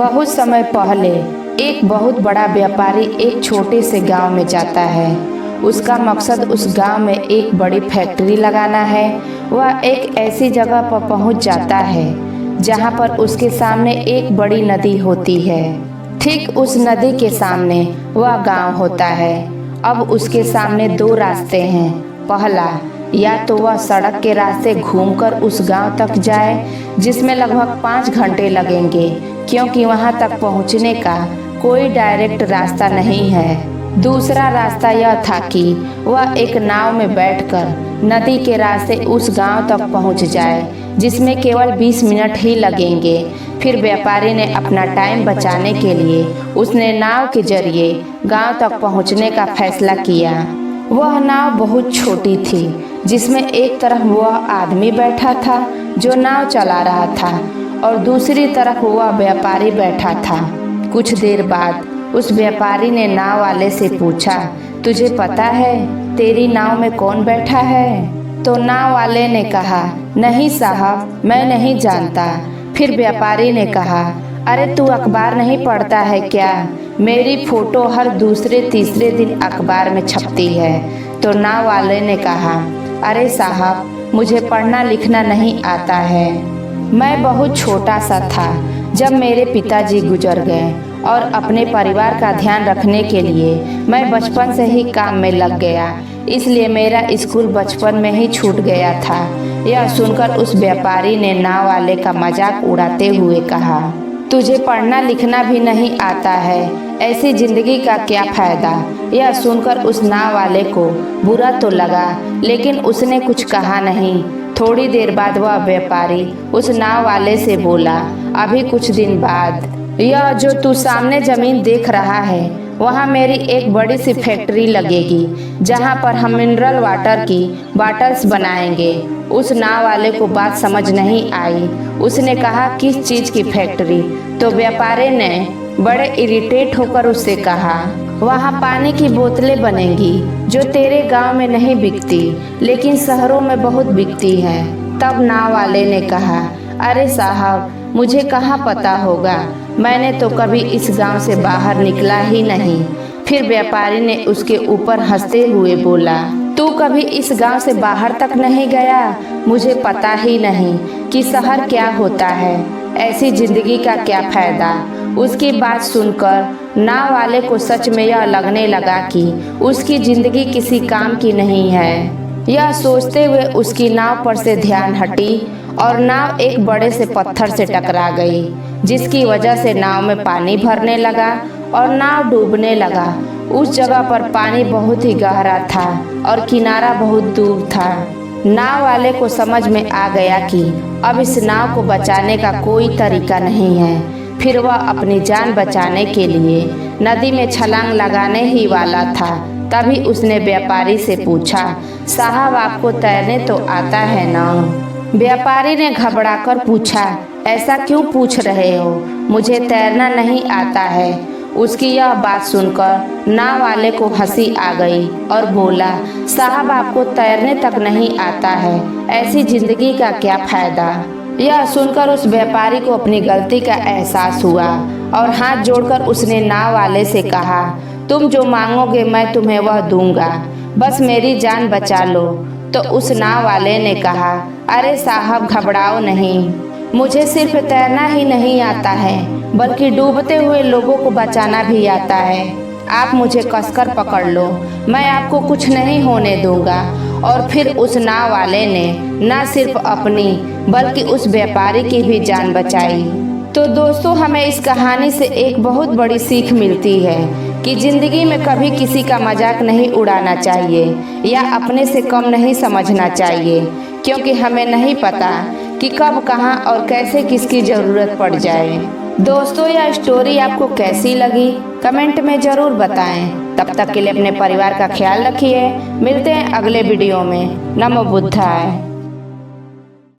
बहुत समय पहले एक बहुत बड़ा व्यापारी एक छोटे से गांव में जाता है। उसका मकसद उस गांव में एक बड़ी फैक्ट्री लगाना है। वह एक ऐसी जगह पर पहुंच जाता है जहां पर उसके सामने एक बड़ी नदी होती है। ठीक उस नदी के सामने वह गांव होता है। अब उसके सामने दो रास्ते हैं। पहला, या तो वह सड़क के रास्ते घूमकर उस गांव तक जाए जिसमें लगभग 5 घंटे लगेंगे, क्योंकि वहां तक पहुंचने का कोई डायरेक्ट रास्ता नहीं है। दूसरा रास्ता यह था कि वह एक नाव में बैठकर नदी के रास्ते उस गांव तक पहुंच जाए जिसमें केवल 20 मिनट ही लगेंगे। फिर व्यापारी ने अपना टाइम बचाने के लिए उसने नाव के जरिए गांव तक पहुंचने का फैसला किया। वह नाव बहुत छोटी थी जिसमें एक तरफ वह आदमी बैठा था जो नाव चला रहा था और दूसरी तरफ वह व्यापारी बैठा था। कुछ देर बाद उस व्यापारी ने नाव वाले से पूछा, तुझे पता है तेरी नाव में कौन बैठा है? तो नाव वाले ने कहा, नहीं साहब, मैं नहीं जानता। फिर व्यापारी ने कहा, अरे तू अखबार नहीं पढ़ता है क्या? मेरी फोटो हर दूसरे तीसरे दिन अखबार में छपती है। तो नाव वाले ने कहा, अरे साहब, मुझे पढ़ना लिखना नहीं आता है। मैं बहुत छोटा सा था जब मेरे पिताजी गुजर गए और अपने परिवार का ध्यान रखने के लिए मैं बचपन से ही काम में लग गया, इसलिए मेरा स्कूल बचपन में ही छूट गया था। यह सुनकर उस व्यापारी ने नाव वाले का मजाक उड़ाते हुए कहा, तुझे पढ़ना लिखना भी नहीं आता है, ऐसी जिंदगी का क्या फायदा? यह सुनकर उस नाव वाले को बुरा तो लगा, लेकिन उसने कुछ कहा नहीं। थोड़ी देर बाद वह व्यापारी उस नाव वाले से बोला, अभी कुछ दिन बाद यह जो तू सामने जमीन देख रहा है वहाँ मेरी एक बड़ी सी फैक्ट्री लगेगी जहाँ पर हम मिनरल वाटर की बॉटल्स बनाएंगे। उस नाव वाले को बात समझ नहीं आई। उसने कहा, किस चीज़ की फैक्ट्री? तो व्यापारी ने बड़े इरिटेट होकर उससे कहा, वहाँ पानी की बोतलें बनेंगी जो तेरे गांव में नहीं बिकती लेकिन शहरों में बहुत बिकती है। तब नाव वाले ने कहा, अरे साहब, मुझे कहाँ पता होगा, मैंने तो कभी इस गांव से बाहर निकला ही नहीं। फिर व्यापारी ने उसके ऊपर हंसते हुए बोला, तू कभी इस गांव से बाहर तक नहीं गया? मुझे पता ही नहीं कि शहर क्या होता है, ऐसी जिंदगी का क्या फायदा? उसकी बात सुनकर नाव वाले को सच में यह लगने लगा कि उसकी जिंदगी किसी काम की नहीं है। यह सोचते हुए उसकी नाव पर से ध्यान हटी और नाव एक बड़े से पत्थर से टकरा गई, जिसकी वजह से नाव में पानी भरने लगा और नाव डूबने लगा। उस जगह पर पानी बहुत ही गहरा था और किनारा बहुत दूर था। नाव वाले को समझ में आ गया कि अब इस नाव को बचाने का कोई तरीका नहीं है। फिर वह अपनी जान बचाने के लिए नदी में छलांग लगाने ही वाला था। तभी उसने व्यापारी से पूछा, साहब, आपको तैरने तो आता है ना? व्यापारी ने घबराकर पूछा, ऐसा क्यों पूछ रहे हो? मुझे तैरना नहीं आता है। उसकी यह बात सुनकर नाव वाले को हंसी आ गई और बोला, साहब, आपको तैरने तक नहीं आता है, ऐसी जिंदगी का क्या फायदा? यह सुनकर उस व्यापारी को अपनी गलती का एहसास हुआ और हाथ जोड़कर उसने नाव वाले से कहा, तुम जो मांगोगे मैं तुम्हें वह दूंगा, बस मेरी जान बचा लो। तो उस नाव वाले ने कहा, अरे साहब, घबराओ नहीं, मुझे सिर्फ तैरना ही नहीं आता है बल्कि डूबते हुए लोगों को बचाना भी आता है। आप मुझे कसकर पकड़ लो, मैं आपको कुछ नहीं होने दूंगा। और फिर उस नाव वाले ने न सिर्फ अपनी बल्कि उस व्यापारी की भी जान बचाई। तो दोस्तों, हमें इस कहानी से एक बहुत बड़ी सीख मिलती है कि जिंदगी में कभी किसी का मजाक नहीं उड़ाना चाहिए या अपने से कम नहीं समझना चाहिए, क्योंकि हमें नहीं पता कि कब, कहां और कैसे किसकी ज़रूरत पड़ जाए। दोस्तों, यह स्टोरी आपको कैसी लगी कमेंट में ज़रूर बताएं। तब तक के लिए अपने परिवार का ख्याल रखिए। मिलते हैं अगले वीडियो में। नमो बुद्धाय।